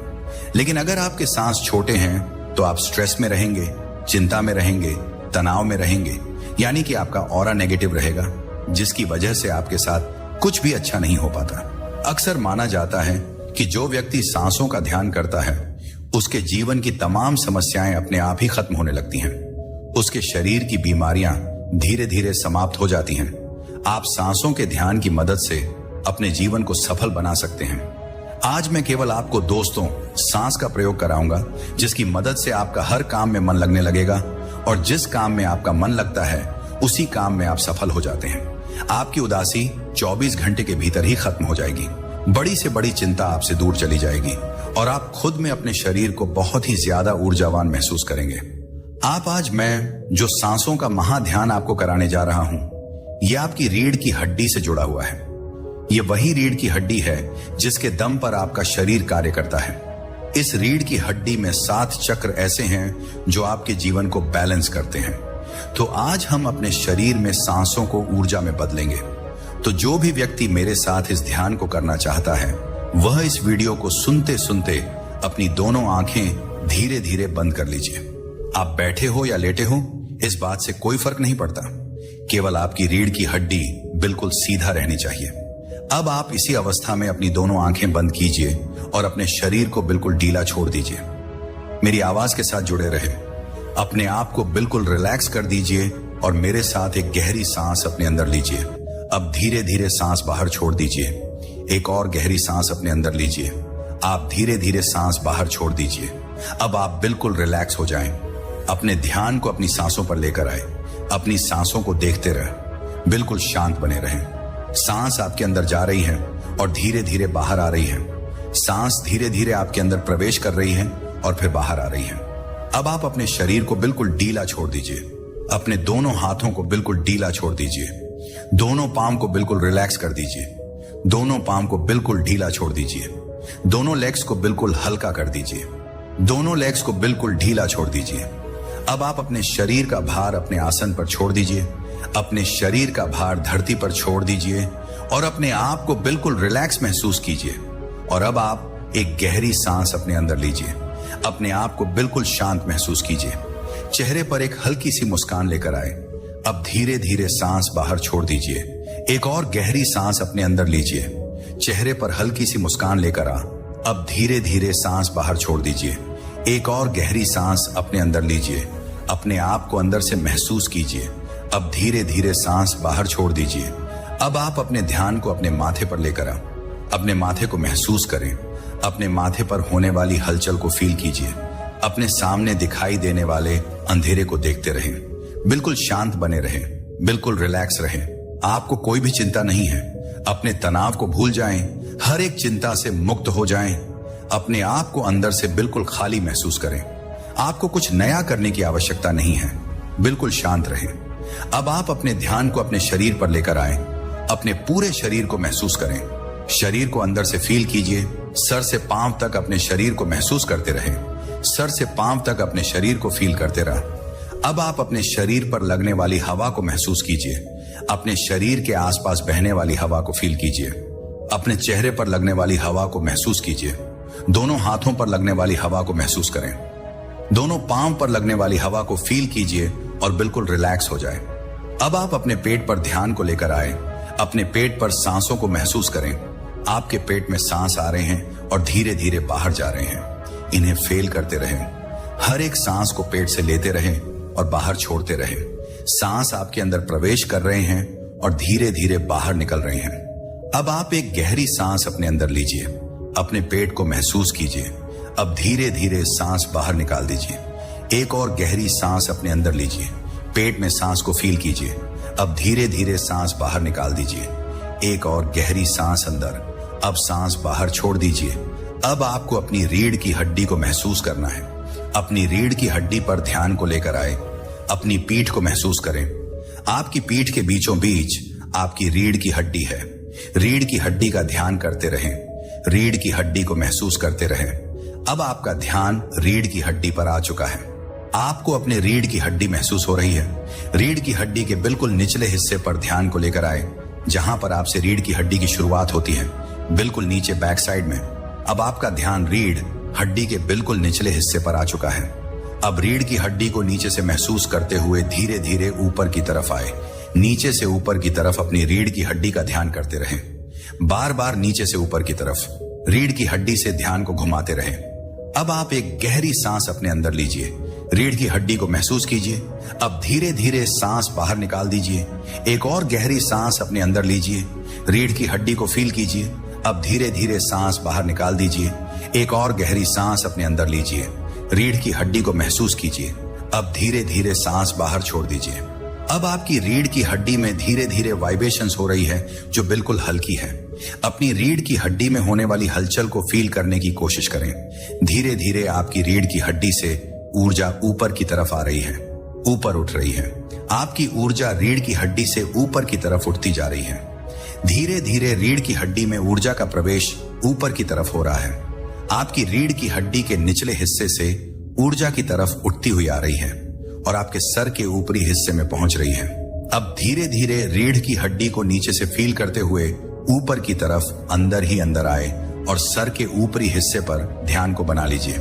लेकिन अगर आपके सांस छोटे हैं तो आप स्ट्रेस में रहेंगे, चिंता में रहेंगे, तनाव में रहेंगे, यानी कि आपका ऑरा नेगेटिव रहेगा, जिसकी वजह से आपके साथ कुछ भी अच्छा नहीं हो पाता। अक्सर माना जाता है कि जो व्यक्ति सांसों का ध्यान करता है, उसके जीवन की तमाम समस्याएं अपने आप ही खत्म होने लगती हैं। उसके शरीर की बीमारियां धीरे धीरे समाप्त हो जाती हैं। आप सांसों के ध्यान की मदद से अपने जीवन को सफल बना सकते हैं। आज मैं केवल आपको दोस्तों सांस का प्रयोग कराऊंगा, जिसकी मदद से आपका हर काम में मन लगने लगेगा और जिस काम में आपका मन लगता है उसी काम में आप सफल हो जाते हैं। आपकी उदासी 24 घंटे के भीतर ही खत्म हो जाएगी। बड़ी से बड़ी चिंता आपसे दूर चली जाएगी और आप खुद में अपने शरीर को बहुत ही ज्यादा ऊर्जावान महसूस करेंगे। आज मैं जो सांसों का महाध्यान आपको कराने जा रहा हूं, यह आपकी रीढ़ की हड्डी से जुड़ा हुआ है। यह वही रीढ़ की हड्डी है जिसके दम पर आपका शरीर कार्य करता है। इस रीढ़ की हड्डी में 7 चक्र ऐसे हैं जो आपके जीवन को बैलेंस करते हैं। तो आज हम अपने शरीर में सांसों को ऊर्जा में बदलेंगे। तो जो भी व्यक्ति मेरे साथ इस ध्यान को करना चाहता है, वह इस वीडियो को सुनते सुनते अपनी दोनों आंखें धीरे धीरे बंद कर लीजिए। आप बैठे हो या लेटे हो, इस बात से कोई फर्क नहीं पड़ता, केवल आपकी रीढ़ की हड्डी बिल्कुल सीधा रहनी चाहिए। अब आप इसी अवस्था में अपनी दोनों आंखें बंद कीजिए और अपने शरीर को बिल्कुल ढीला छोड़ दीजिए। मेरी आवाज के साथ जुड़े रहे। अपने आप को बिल्कुल रिलैक्स कर दीजिए और मेरे साथ एक गहरी सांस अपने अंदर लीजिए। अब धीरे धीरे सांस बाहर छोड़ दीजिए। एक और गहरी सांस अपने अंदर लीजिए। आप धीरे धीरे सांस बाहर छोड़ दीजिए। अब आप बिल्कुल रिलैक्स हो जाएं। अपने ध्यान को अपनी सांसों पर लेकर आए। अपनी सांसों को देखते रहे, बिल्कुल शांत बने रहें। सांस आपके अंदर जा रही है और धीरे धीरे बाहर आ रही है। सांस धीरे धीरे आपके अंदर प्रवेश कर रही है और फिर बाहर आ रही है। अब आप अपने शरीर को बिल्कुल ढीला छोड़ दीजिए। अपने दोनों हाथों को बिल्कुल ढीला छोड़ दीजिए। दोनों पाम को बिल्कुल रिलैक्स कर दीजिए। दोनों पाम को बिल्कुल ढीला छोड़ दीजिए। दोनों लेग्स को बिल्कुल हल्का कर दीजिए। दोनों लेग्स को बिल्कुल ढीला छोड़ दीजिए। अब आप अपने शरीर का भार अपने आसन पर छोड़ दीजिए। अपने शरीर का भार धरती पर छोड़ दीजिए और अपने आप को बिल्कुल रिलैक्स महसूस कीजिए। और अब आप एक गहरी सांस अपने अंदर लीजिए। अपने आप को बिल्कुल शांत महसूस कीजिए। चेहरे पर एक हल्की सी मुस्कान लेकर आए। अब धीरे धीरे सांस बाहर छोड़ दीजिए। एक और गहरी सांस अपने अंदर लीजिए। चेहरे पर हल्की सी मुस्कान लेकर आ। अब धीरे धीरे सांस बाहर छोड़ दीजिए। एक और गहरी सांस अपने अंदर लीजिए। अपने आप को अंदर से महसूस कीजिए। अब धीरे धीरे सांस बाहर छोड़ दीजिए। अब आप अपने ध्यान को अपने माथे पर लेकर आ। अपने माथे को महसूस करें। अपने माथे पर होने वाली हलचल को फील कीजिए। अपने सामने दिखाई देने वाले अंधेरे को देखते रहें। बिल्कुल शांत बने रहें। बिल्कुल रिलैक्स रहें। आपको कोई भी चिंता नहीं है। अपने तनाव को भूल जाएं। हर एक चिंता से मुक्त हो जाएं। अपने आप को अंदर से बिल्कुल खाली महसूस करें। आपको कुछ नया करने की आवश्यकता नहीं है। बिल्कुल शांत रहें। अब आप अपने ध्यान को अपने शरीर पर लेकर आए। अपने पूरे शरीर को महसूस करें। शरीर को अंदर से फील कीजिए। सर से पांव तक अपने शरीर को महसूस करते रहें। सर से पांव तक अपने शरीर को फील करते रहें। अब आप अपने शरीर पर लगने वाली हवा को महसूस कीजिए। अपने शरीर के आसपास बहने वाली हवा को फील कीजिए। अपने चेहरे पर लगने वाली हवा को महसूस कीजिए। दोनों हाथों पर लगने वाली हवा को महसूस करें। दोनों पांव पर लगने वाली हवा को फील कीजिए और बिल्कुल रिलैक्स हो जाए। अब आप अपने पेट पर ध्यान को लेकर आए। अपने पेट पर सांसों को महसूस करें। आपके पेट में सांस आ रहे हैं और धीरे धीरे बाहर जा रहे हैं। इन्हें फेल करते रहें। हर एक सांस को पेट से लेते रहें और बाहर छोड़ते रहें। सांस आपके अंदर प्रवेश कर रहे हैं और धीरे धीरे बाहर निकल रहे हैं। अब आप एक गहरी सांस अपने अंदर लीजिए। अपने पेट को महसूस कीजिए। अब धीरे धीरे सांस बाहर निकाल दीजिए। एक और गहरी सांस अपने अंदर लीजिए। पेट में सांस को फील कीजिए। अब धीरे धीरे सांस बाहर निकाल दीजिए। एक और गहरी सांस अंदर। अब सांस बाहर छोड़ दीजिए। अब आपको अपनी रीढ़ की हड्डी को महसूस करना है। अपनी रीढ़ की हड्डी पर ध्यान को लेकर आए। अपनी पीठ को महसूस करें। आपकी पीठ के बीचों बीच आपकी रीढ़ की हड्डी है। रीढ़ की हड्डी का ध्यान करते रहें। रीढ़ की हड्डी को महसूस करते रहें। अब आपका ध्यान रीढ़ की हड्डी पर आ चुका है। आपको अपने रीढ़ की हड्डी महसूस हो रही है। रीढ़ की हड्डी के बिल्कुल निचले हिस्से पर ध्यान को लेकर आए, जहां पर आपसे रीढ़ की हड्डी की शुरुआत होती है, बिल्कुल नीचे बैक साइड में। अब आपका ध्यान रीढ़ हड्डी के बिल्कुल निचले हिस्से पर आ चुका है। अब रीढ़ की हड्डी को नीचे से महसूस करते हुए धीरे धीरे ऊपर की तरफ आए। नीचे से ऊपर की तरफ अपनी रीढ़ की हड्डी का ध्यान करते रहें। बार बार नीचे से ऊपर की तरफ रीढ़ की हड्डी से ध्यान को घुमाते रहें। अब आप एक गहरी सांस अपने अंदर लीजिए। रीढ़ की हड्डी को महसूस कीजिए। अब धीरे धीरे सांस बाहर निकाल दीजिए। एक और गहरी सांस अपने अंदर लीजिए। रीढ़ की हड्डी को फील कीजिए। अब धीरे धीरे सांस बाहर निकाल दीजिए। एक और गहरी सांस अपने अंदर लीजिए। रीढ़ की हड्डी को महसूस कीजिए। अब धीरे धीरे सांस बाहर छोड़ दीजिए। अब आपकी रीढ़ की हड्डी में धीरे धीरे वाइब्रेशंस हो रही है, जो बिल्कुल हल्की है। अपनी रीढ़ की हड्डी में होने वाली हलचल को फील करने की कोशिश करें। धीरे धीरे आपकी रीढ़ की हड्डी से ऊर्जा ऊपर की तरफ आ रही है, ऊपर उठ रही है। आपकी ऊर्जा रीढ़ की हड्डी से ऊपर की तरफ उठती जा रही है। धीरे धीरे रीढ़ की हड्डी में ऊर्जा का प्रवेश ऊपर की तरफ हो रहा है। आपकी रीढ़ की हड्डी के निचले हिस्से से ऊर्जा की तरफ उठती हुई आ रही है और आपके सर के ऊपरी हिस्से में पहुंच रही है। अब धीरे धीरे रीढ़ की हड्डी को नीचे से फील करते हुए ऊपर की तरफ अंदर ही अंदर आए और सर के ऊपरी हिस्से पर ध्यान को बना लीजिए।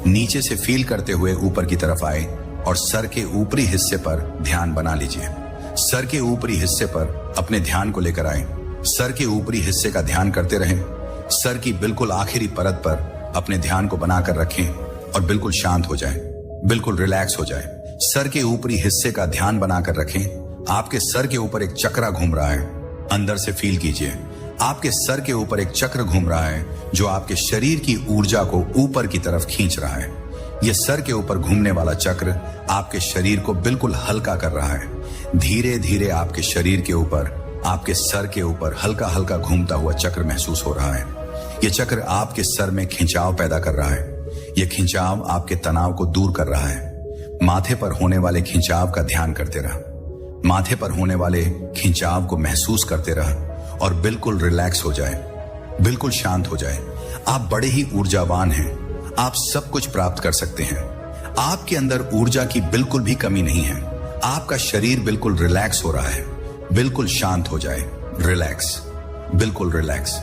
नीचे से फील करते हुए ऊपर की तरफ आए और सर के ऊपरी हिस्से पर ध्यान बना लीजिए। सर के ऊपरी हिस्से पर अपने ध्यान को लेकर आए। सर के ऊपरी हिस्से का ध्यान करते रहें। सर की बिल्कुल आखिरी परत पर अपने ध्यान को बनाकर रखें और बिल्कुल शांत हो जाएं, बिल्कुल रिलैक्स हो जाएं। सर के ऊपरी हिस्से का ध्यान बनाकर रखें। आपके सर के ऊपर एक चक्रा घूम रहा है। अंदर से फील कीजिए। आपके सर के ऊपर एक चक्र घूम रहा है, जो आपके शरीर की ऊर्जा को ऊपर की तरफ खींच रहा है। यह सर के ऊपर घूमने वाला चक्र आपके शरीर को बिल्कुल हल्का कर रहा है। धीरे धीरे आपके शरीर के ऊपर, आपके सर के ऊपर हल्का हल्का घूमता हुआ चक्र महसूस हो रहा है। यह चक्र आपके सर में खिंचाव पैदा कर रहा है। यह खिंचाव आपके तनाव को दूर कर रहा है। माथे पर होने वाले खिंचाव का ध्यान करते रहा। माथे पर होने वाले खिंचाव को महसूस करते रहा और बिल्कुल रिलैक्स हो जाए, बिल्कुल शांत हो जाए। आप बड़े ही ऊर्जावान हैं। आप सब कुछ प्राप्त कर सकते हैं। आपके अंदर ऊर्जा की बिल्कुल भी कमी नहीं है। आपका शरीर बिल्कुल रिलैक्स हो रहा है। बिल्कुल शांत हो जाए। रिलैक्स, बिल्कुल रिलैक्स।